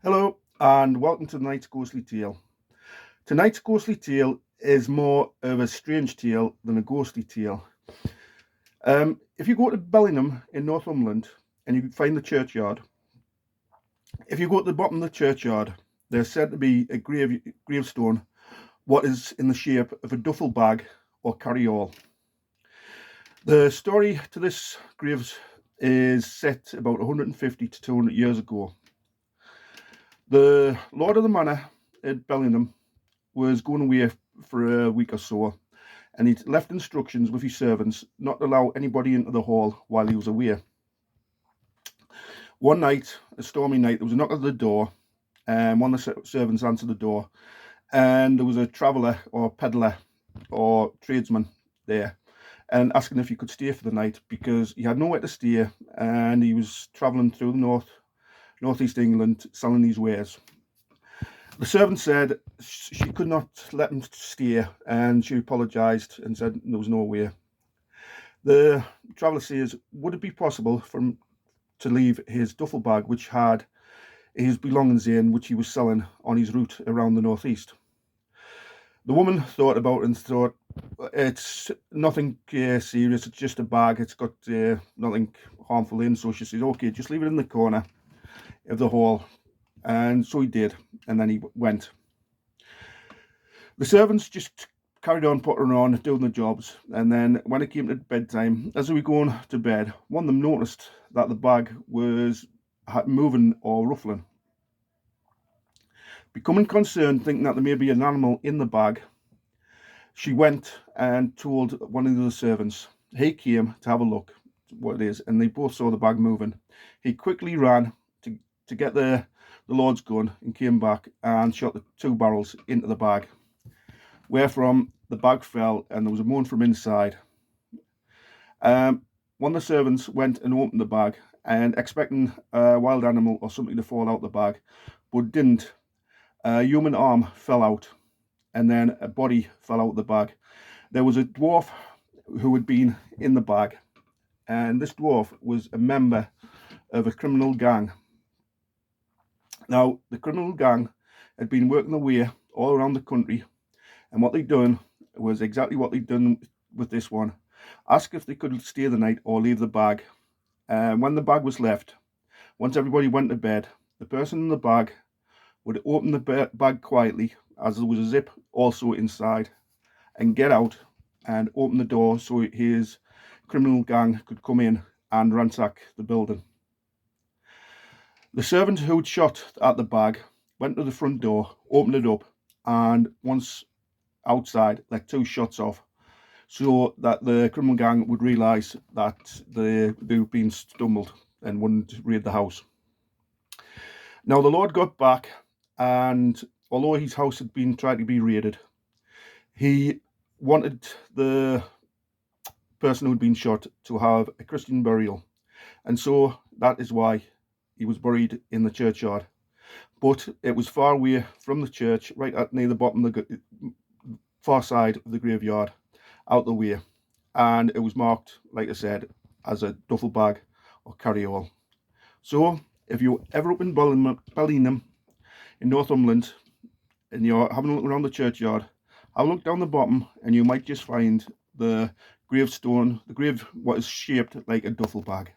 Hello and welcome to tonight's ghostly tale. Tonight's ghostly tale is more of a strange tale than a ghostly tale. If you go to Bellingham in Northumberland and you find the churchyard, if you go to the bottom of the churchyard, there's said to be a gravestone, what is in the shape of a duffel bag or carry-all. The story to this graves is set about 150 to 200 years ago. The Lord of the Manor at Bellingham was going away for a week or so, and he'd left instructions with his servants not to allow anybody into the hall while he was away. One night, a stormy night, there was a knock at the door, and one of the servants answered the door, and there was a traveller or peddler or tradesman there, and asking if he could stay for the night because he had nowhere to stay, and he was travelling through the northeast England selling his wares. The servant said she could not let him stay, and she apologised and said there was no way. The traveller says, would it be possible for him to leave his duffel bag, which had his belongings in, which he was selling on his route around the northeast? The woman thought about it and thought, it's nothing serious, it's just a bag, it's got nothing harmful in. So she says, okay, just leave it in the corner of the hall. And so he did, and then he went. The servants just carried on putting on, doing the jobs, and then when it came to bedtime, as they were going to bed, one of them noticed that the bag was moving or ruffling. Becoming concerned, thinking that there may be an animal in the bag, she went and told one of the servants. He came to have a look at what it is, and they both saw the bag moving. He quickly ran to get the Lord's gun and came back and shot the 2 barrels into the bag, wherefrom the bag fell and there was a moan from inside. One of the servants went and opened the bag and expecting a wild animal or something to fall out the bag, but didn't. A human arm fell out and then a body fell out of the bag. There was a dwarf who had been in the bag, and this dwarf was a member of a criminal gang. Now, the criminal gang had been working their way all around the country, and what they'd done was exactly what they'd done with this one. Ask if they could stay the night or leave the bag. When the bag was left, once everybody went to bed, the person in the bag would open the bag quietly, as there was a zip also inside, and get out and open the door so his criminal gang could come in and ransack the building. The servant who'd shot at the bag went to the front door, opened it up, and once outside let 2 shots off so that the criminal gang would realise that they'd been stumbled and wouldn't raid the house. Now the Lord got back, and although his house had been tried to be raided, he wanted the person who'd been shot to have a Christian burial, and so that is why he was buried in the churchyard. But it was far away from the church, right at near the bottom of the far side of the graveyard, out the way, and it was marked, like I said, as a duffel bag or carry-all. So if you're ever up in Bellingham in Northumberland and you're having a look around the churchyard, have a look down the bottom and you might just find the gravestone, the grave what is shaped like a duffel bag.